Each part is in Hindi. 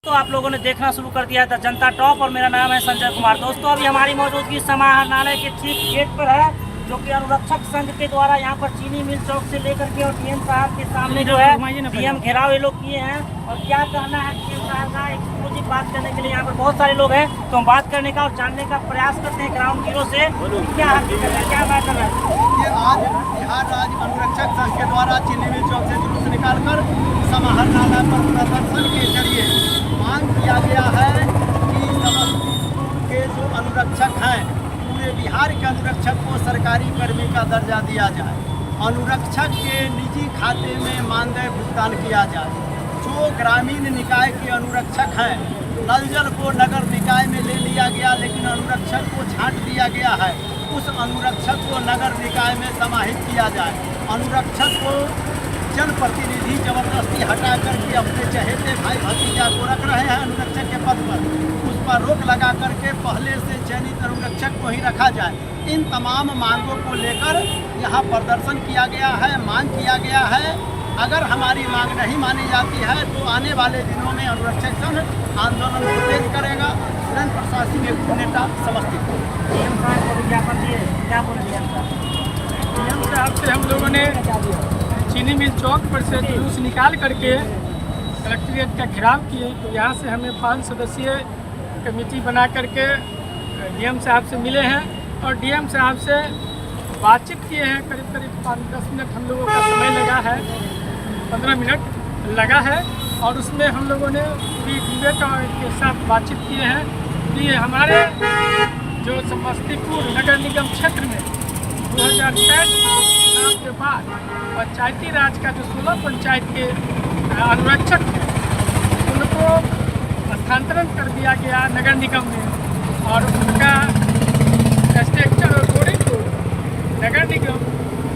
तो आप लोगों ने देखना शुरू कर दिया था जनता टॉप और मेरा नाम है संजय कुमार। दोस्तों अभी हमारी मौजूदगी समाहरणालय के ठीक गेट पर है, जो कि अनुरक्षक संघ के द्वारा यहाँ पर चीनी मिल चौक से लेकर के और डीएम साहब के सामने जो है डीएम घेराव ये लोग किए हैं। और क्या कहना है डीएम साहब का, एक्सक्लूसिव बात करने के लिए यहाँ पर बहुत सारे लोग हैं, तो हम बात करने का और जानने का प्रयास करते हैं ग्राउंड जीरो से क्या हकीकत है, क्या बात कर रहा है। ये आज बिहार राज्य अनुरक्षक संघ के द्वारा चीनी मिल चौक से जुलूस निकालकर समाहरणालय पर प्रदर्शन के जरिए मांग किया गया है कि समस्तीपुर के जो अनुरक्षक हैं, पूरे बिहार के अनुरक्षक को सरकारी कर्मी का दर्जा दिया जाए, अनुरक्षक के निजी खाते में मानदेय भुगतान किया जाए। जो ग्रामीण निकाय के अनुरक्षक हैं, नल जल को नगर निकाय में ले लिया गया लेकिन अनुरक्षक को छांट दिया गया है, उस अनुरक्षक को नगर निकाय में समाहित किया जाए। अनुरक्षक को जनप्रतिनिधि जबरदस्ती हटा करके अपने चहेते भाई भतीजा को रख रहे हैं अनुरक्षक के पद पर, उस पर रोक लगा करके पहले से चयनित अनुरक्षक को ही रखा जाए। इन तमाम मांगों को लेकर यहाँ प्रदर्शन किया गया है, मांग किया गया है। अगर हमारी मांग नहीं मानी जाती है तो आने वाले दिनों में अनुरक्षक संघ आंदोलन को तेज करेगा। जन प्रशासनिक नेता समस्तीपुर। डीएम साहब को विज्ञापन दिए, क्या बोले डीएम साहब? डीएम साहब से हम लोगों ने चीनी मिल चौक पर से जुलूस निकाल करके कलेक्ट्रेट का घेराव किए, तो यहाँ से हमें 5 सदस्यीय कमेटी बना करके डीएम साहब से मिले हैं और डीएम साहब से बातचीत किए हैं। करीब करीब 5-10 मिनट हम लोगों का समय लगा है, 15 मिनट लगा है, और उसमें हम लोगों ने भी डिबेट के साथ बातचीत किए हैं कि हमारे जो समस्तीपुर नगर निगम क्षेत्र में 2023 चुनाव के बाद पंचायती राज का जो 16 पंचायत के अनुरक्षक थे उनको स्थानांतरण कर दिया गया नगर निगम में, और उनका स्ट्रक्चर और बोर्डिंग को नगर निगम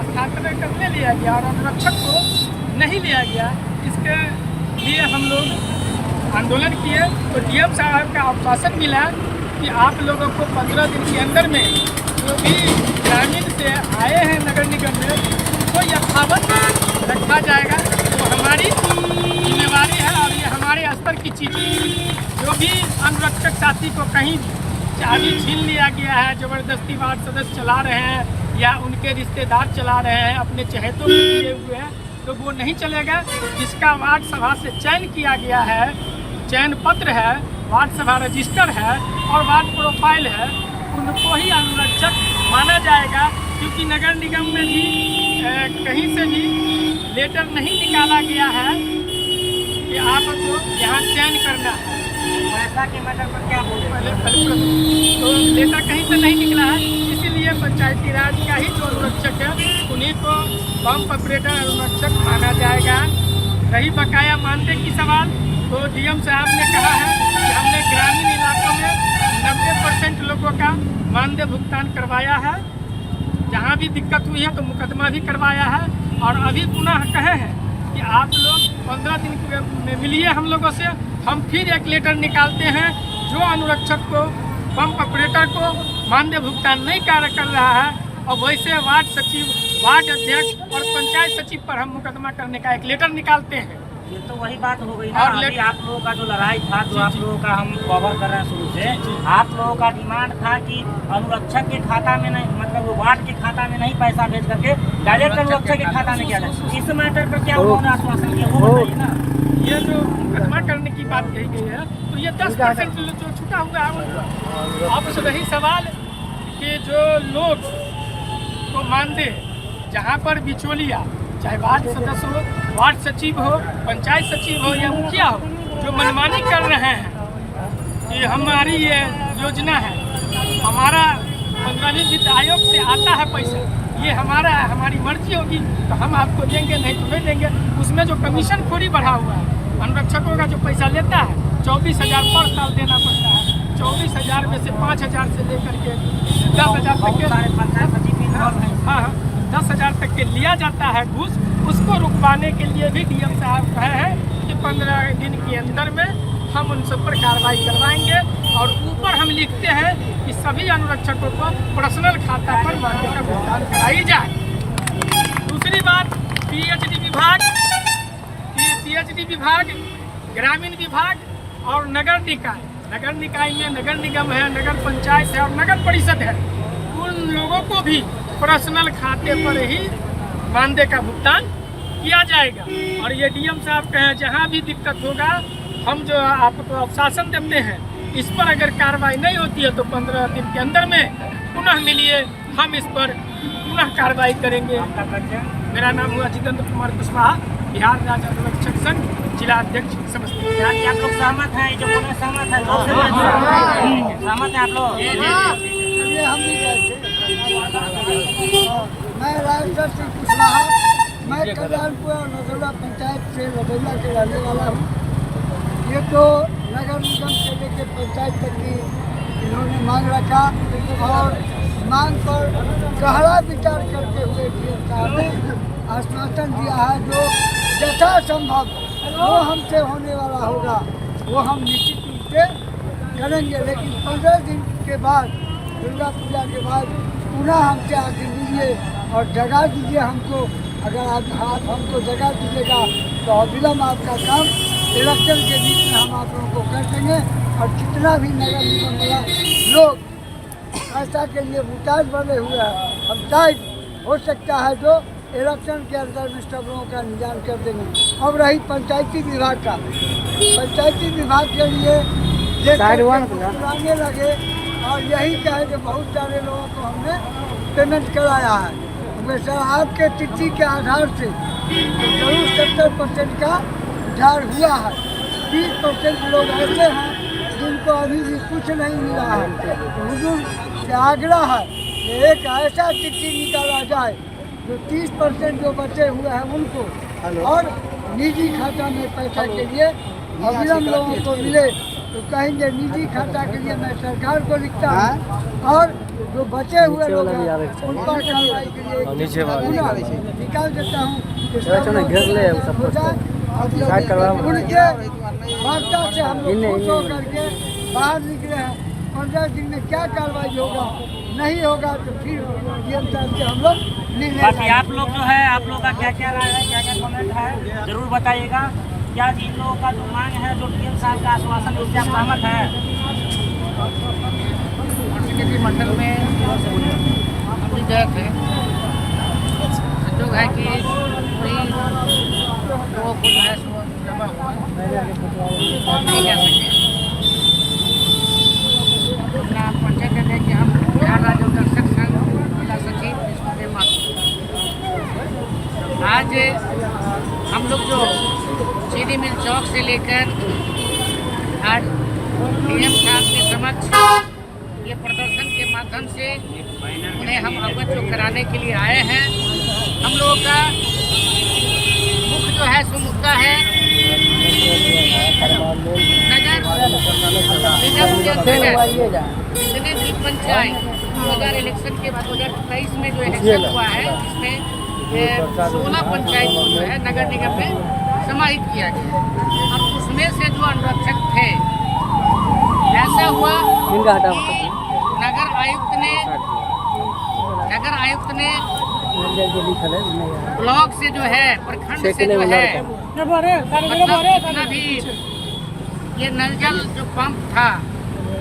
स्थानांतरण करने लिया गया और अनुरक्षक को नहीं लिया गया। इसके लिए हम लोग आंदोलन किए, तो डीएम साहब का आश्वासन मिला कि आप लोगों को 15 दिन के अंदर में जो भी ग्रामीण से आए हैं नगर निगम में उनको यथावत रखा जाएगा। तो हमारी जिम्मेवारी है और ये हमारे स्तर की चीज़ है। जो भी अनुरक्षक साथी को कहीं चाबी छीन लिया गया है, ज़बरदस्ती वार्ड सदस्य चला रहे हैं या उनके रिश्तेदार चला रहे हैं, अपने चहेतों में लिए हुए हैं, तो वो नहीं चलेगा। जिसका वार्ड सभा से चयन किया गया है, चयन पत्र है, वार्ड सभा रजिस्टर है और वार्ड प्रोफाइल है, उनको ही अनुरक्षक माना जाएगा। क्योंकि नगर निगम में भी कहीं से भी लेटर नहीं निकाला गया है कि आपको यहाँ चयन करना है। पैसा के मैटर पर क्या बोले? तो लेटर कहीं से नहीं निकला है, इसीलिए पंचायती राज का ही जो अनुरक्षक है उन्हीं को पंप ऑपरेटर अनुरक्षक माना जाएगा। रही बकाया मानदेय की सवाल, तो डीएम साहब ने कहा है कि हमने ग्रामीण इलाकों में 90% लोगों का मानदेय भुगतान करवाया है। जहाँ भी दिक्कत हुई है तो मुकदमा भी करवाया है, और अभी पुनः कहे हैं कि आप लोग 15 दिन में मिलिए हम लोगों से, हम फिर एक लेटर निकालते हैं। जो अनुरक्षक को पंप ऑपरेटर को मानदेय भुगतान नहीं कार्य कर रहा है और वैसे वार्ड सचिव, वार्ड अध्यक्ष और पंचायत सचिव पर हम मुकदमा करने का एक लेटर निकालते हैं। ये तो वही बात हो गई ना। और अभी आप लोगों का जो लड़ाई था, जो आप लोगों का हम कवर कर रहे हैं शुरू से, आप लोगों का डिमांड था कि अनुरक्षक के खाता में नहीं, मतलब वो वार्ड के खाता में नहीं पैसा भेज करके डायरेक्ट अनुरक्षक के खाता में किया जाए। इस मैटर पर क्या उन्होंने आश्वासन दिया वो बताइए ना। ये जो मुकदमा करने की बात कही गई है, तो ये 10% जो छूटा हुआ है। अब से रही सवाल कि जो लोग को मानदेय जहाँ पर बिचौलिया, चाहे वार्ड सदस्य हो, वार्ड सचिव हो, पंचायत सचिव हो या मुखिया हो, जो मनमानी कर रहे हैं कि हमारी ये योजना है, हमारा 15वीं वित्त आयोग से आता है पैसा, ये हमारा है, हमारी मर्जी होगी तो हम आपको देंगे, नहीं तो नहीं देंगे। उसमें जो कमीशन खोरी बढ़ा हुआ है, अनुरक्षकों का जो पैसा लेता है 24,000 पर साल देना पड़ता है। 24,000 में से 5,000 से लेकर के 10,000 तक के, हाँ 10,000 तक के लिया जाता है घूस। उसको रुकवाने के लिए भी डीएम साहब कहे हैं कि 15 दिन के अंदर में हम उन सब पर कार्रवाई करवाएंगे, और ऊपर हम लिखते हैं कि सभी अनुरक्षकों को पर्सनल खाता पर मानदेय का भुगतान कराई जाए। दूसरी बात, पीएचडी विभाग, ग्रामीण विभाग और नगर निकाय में नगर निगम है, नगर पंचायत है और नगर परिषद है, उन लोगों को भी पर्सनल खाते पर ही मानदेय का भुगतान किया जाएगा। और ये डीएम साहब कहें जहाँ भी दिक्कत होगा हम जो आपको आश्वासन देते हैं, इस पर अगर कार्रवाई नहीं होती है तो 15 दिन के अंदर में पुनः मिलिए, हम इस पर पुनः कार्रवाई करेंगे। मेरा नाम हुआ जितेंद्र कुमार कुशवाहा, बिहार राज्य अनुरक्षक संघ जिला अध्यक्ष समस्तीपुर। यानी आप लोग सहमत हैं? जो बोले सहमत है, सहमत है आप लोग? ये हम भी मैं राजेंद्र सिंह कुशवाहा, मैं कल्याणपुर और नजौला पंचायत से नजौला के रहने वाला हूँ। ये तो नगर निगम से लेकर पंचायत तक की इन्होंने मांग रखा और मांग पर गहरा विचार करते हुए डीएम साहब ने आश्वासन दिया है जो यथासंभव वो हमसे होने वाला होगा वो हम निश्चित रूप से करेंगे। लेकिन 15 दिन के बाद, दुर्गा पूजा के बाद पुनः हमसे आके मिलिए और जगह दीजिए हमको। अगर आप हमको जगह दीजिएगा तो अविलंब आपका काम इलेक्शन के बीच में हम आप लोगों को कर देंगे। और जितना भी नगर निगम वाला लोग ऐसा के लिए मुहताज बने हुए हैं, हम शायद हो सकता है जो इलेक्शन के अंदर में सब लोगों का निजाम कर देंगे। अब रही पंचायती विभाग का, पंचायती विभाग के लिए पुराने लगे और यही कहे कि बहुत सारे लोगों को हमने पेमेंट कराया है। वैसे आपके तिथि के आधार से तो जरूर 70% का उधार हुआ है। 30% लोग ऐसे हैं जिनको अभी भी कुछ नहीं मिला है। हुजूर से आग्रह है कि एक ऐसा तिथि निकाला जाए जो 30% जो बचे हुए हैं उनको और निजी खाता में पैसा के लिए अविलंब लोगों को मिले तो कहेंगे निजी खाता के लिए मैं सरकार को लिखता हूँ और जो बचे हुए लोग हैं उन पर कार्रवाई के लिए निकाल देता हूँ। उनके वार्ता से हम लोग खुश होकर के बाहर निकले हैं। 15 दिन में क्या कार्रवाई होगा, नहीं होगा तो फिर डीएम साहब से हम लोग बाकी आप लोग जो है, आप लोग का क्या क्या राय है, क्या क्या कमेंट है, जरूर बताइएगा। क्या इन लोगों का जो मांग है, जो डीएम साहब का आश्वासन है, उससे आप सहमत हैं? मंडल में हम भी गए थे, संजोग है कि पूरी लोगों को जो है सो जमा हुआ नहीं कह सके। अपना परिचय करने कि हम बिहार राज्य अनुरक्षक संघ जिला सचिव विष्णुदेव माथुर। आज हम लोग जो चीनी मिल चौक से लेकर आज डीएम साहब के समक्ष ये प्रदर्शन के माध्यम से उन्हें हम अवगत जो कराने के लिए आए हैं। हम लोगों का मुख्य जो है सो मुद्दा है नगर निगम के अंतर्गत जितने भी पंचायत 2000 इलेक्शन के बाद 2023 में जो इलेक्शन हुआ है इसमें 16 पंचायत को जो है नगर निगम में समाहित किया गया और उसमें से जो अनुरक्षक थे ऐसा हुआ कि नगर आयुक्त ने ब्लॉक से जो है प्रखंड से जो है मतलब जितना भी ये नल जल जो पंप था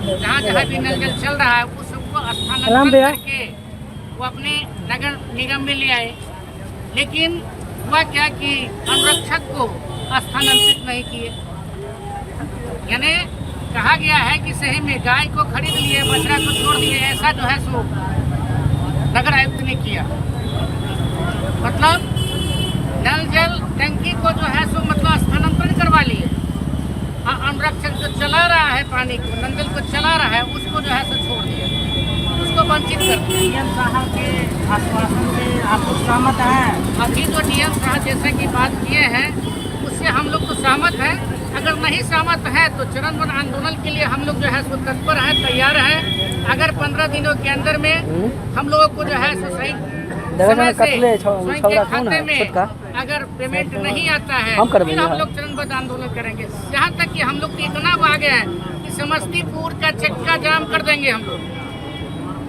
जहाँ जहाँ भी नल जल चल रहा है वो सबको स्थानांतरित करके वो अपने नगर निगम में ले आए। लेकिन हुआ क्या कि अनुरक्षक को स्थानांतरित नहीं किए। यानी कहा गया है कि सही में गाय को खरीद लिए, बछड़ा को छोड़ दिए, ऐसा जो है सो नगर आयुक्त ने किया। मतलब नल जल टंकी को जो है सो मतलब स्थानांतरण करवा लिए। अनुरक्षक जो चला रहा है पानी को, नल जल को चला रहा है, उसको जो है सो छोड़ दिया, उसको वंचित कर दिया। डीएम साहब के आश्वासन से आप लोग सहमत हैं? अभी तो डीएम साहब जैसे कि बात किए हैं उससे हम लोग तो सहमत हैं। अगर नहीं सहमत है तो चरणबद्ध आंदोलन के लिए हम लोग जो है सो तत्पर है, तैयार है। अगर 15 दिनों के अंदर में हम लोगों को जो है सो सही समय से स्वयं के खाते में अगर पेमेंट नहीं आता है फिर हम लोग चरणबद्ध आंदोलन करेंगे। यहाँ तक कि हम लोग इतना आगे हैं कि समस्तीपुर का चक्का जाम कर देंगे, हम लोग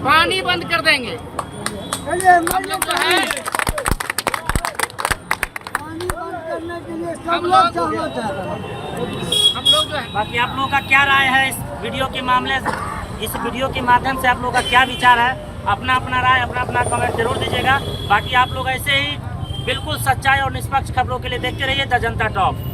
पानी बंद कर देंगे। हम लोग जो है पानी बंद करने के लिए सब लोग सहमत हैं। हम लोग जो है। बाकी आप लोगों का क्या राय है इस वीडियो के मामले, इस वीडियो के माध्यम से आप लोगों का क्या विचार है? अपना अपना राय, अपना अपना कमेंट जरूर दीजिएगा। बाकी आप लोग ऐसे ही बिल्कुल सच्चाई और निष्पक्ष खबरों के लिए देखते रहिए द जनता टॉप।